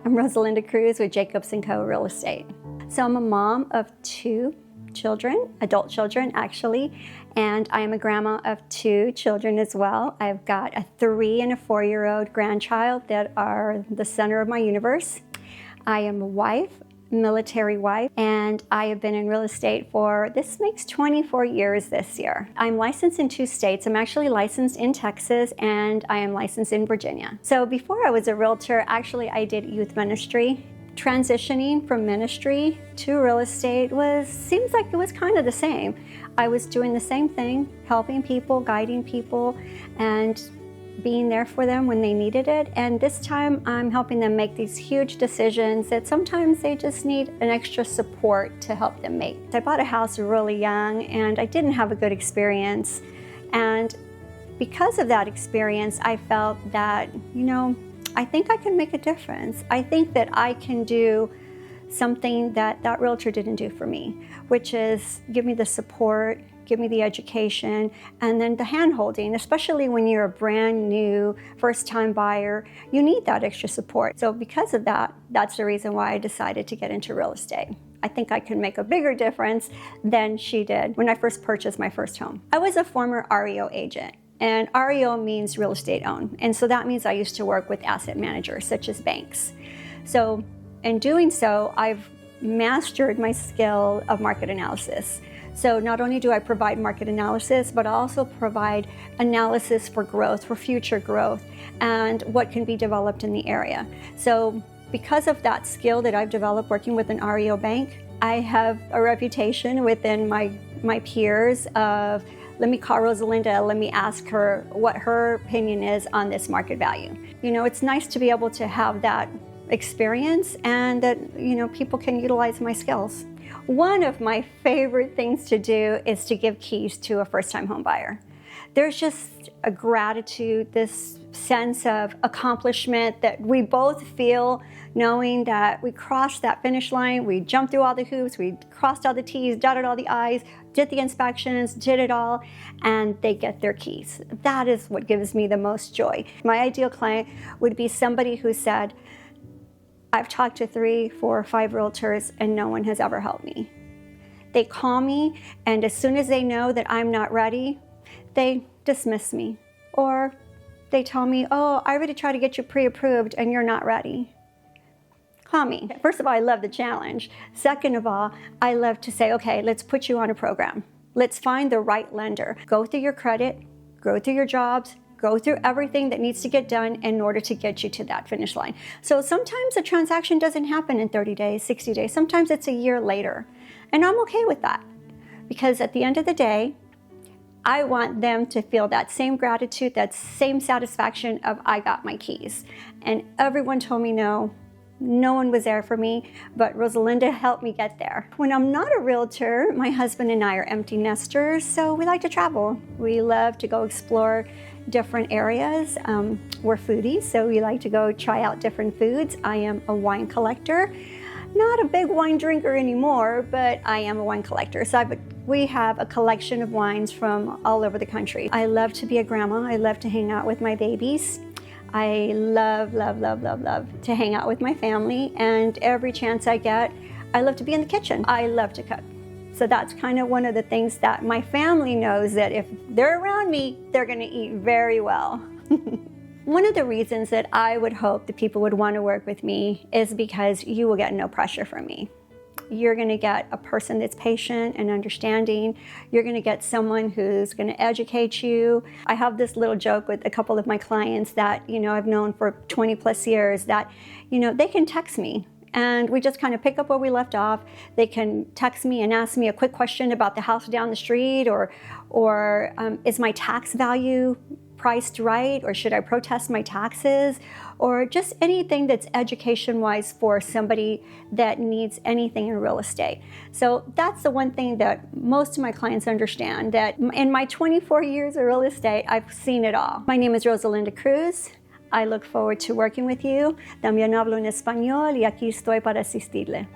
I'm Rosalinda Cruz with Jacobs & Co. Real Estate. So I'm a mom of 2 children, adult children actually, and I am a grandma of 2 children as well. I've got a 3 and a 4-year-old grandchild that are the center of my universe. I am a wife, military wife, and I have been in real estate for, this makes 24 years this year. I'm licensed in 2 states. I'm actually licensed in Texas and I am licensed in Virginia. So before I was a realtor, actually I did youth ministry. Transitioning from ministry to real estate seems like it was kind of the same. I was doing the same thing, helping people, guiding people, and being there for them when they needed it. And this time I'm helping them make these huge decisions that sometimes they just need an extra support to help them make. I bought a house really young and I didn't have a good experience. And because of that experience, I felt that, I think I can make a difference. I think that I can do something that that realtor didn't do for me, which is give me the support, give me the education, and then the hand-holding, especially when you're a brand new first-time buyer, you need that extra support. So because of that, that's the reason why I decided to get into real estate. I think I can make a bigger difference than she did when I first purchased my first home. I was a former REO agent. And REO means real estate owned. And so that means I used to work with asset managers, such as banks. So in doing so, I've mastered my skill of market analysis. So not only do I provide market analysis, but I also provide analysis for growth, for future growth, and what can be developed in the area. So because of that skill that I've developed working with an REO bank, I have a reputation within my peers of, let me call Rosalinda, let me ask her what her opinion is on this market value. It's nice to be able to have that experience and that, people can utilize my skills. One of my favorite things to do is to give keys to a first-time home buyer. There's just a gratitude, this sense of accomplishment that we both feel knowing that we crossed that finish line, we jumped through all the hoops, we crossed all the T's, dotted all the I's, did the inspections, did it all, and they get their keys. That is what gives me the most joy. My ideal client would be somebody who said, I've talked to 3, 4, 5 realtors and no one has ever helped me. They call me and as soon as they know that I'm not ready, they dismiss me. Or they tell me, oh, I already tried to get you pre-approved and you're not ready. Call me. First of all, I love the challenge. Second of all, I love to say, okay, let's put you on a program. Let's find the right lender. Go through your credit, go through your jobs, go through everything that needs to get done in order to get you to that finish line. So sometimes a transaction doesn't happen in 30 days, 60 days. Sometimes it's a year later. And I'm okay with that because at the end of the day, I want them to feel that same gratitude, that same satisfaction of I got my keys. And everyone told me no one was there for me, but Rosalinda helped me get there. When I'm not a realtor, my husband and I are empty nesters, so we like to travel. We love to go explore different areas. We're foodies, so we like to go try out different foods. I am a wine collector. Not a big wine drinker anymore, but I am a wine collector. So we have a collection of wines from all over the country. I love to be a grandma. I love to hang out with my babies. I love to hang out with my family, and every chance I get, I love to be in the kitchen. I love to cook. So that's kind of one of the things that my family knows, that if they're around me, they're gonna eat very well. One of the reasons that I would hope that people would want to work with me is because you will get no pressure from me. You're going to get a person that's patient and understanding. You're going to get someone who's going to educate you. I have this little joke with a couple of my clients that, I've known for 20 plus years that, they can text me and we just kind of pick up where we left off. They can text me and ask me a quick question about the house down the street or is my tax value priced right, or should I protest my taxes, or just anything that's education-wise for somebody that needs anything in real estate. So that's the one thing that most of my clients understand, that in my 24 years of real estate, I've seen it all. My name is Rosalinda Cruz. I look forward to working with you. También hablo en español y aquí estoy para asistirle.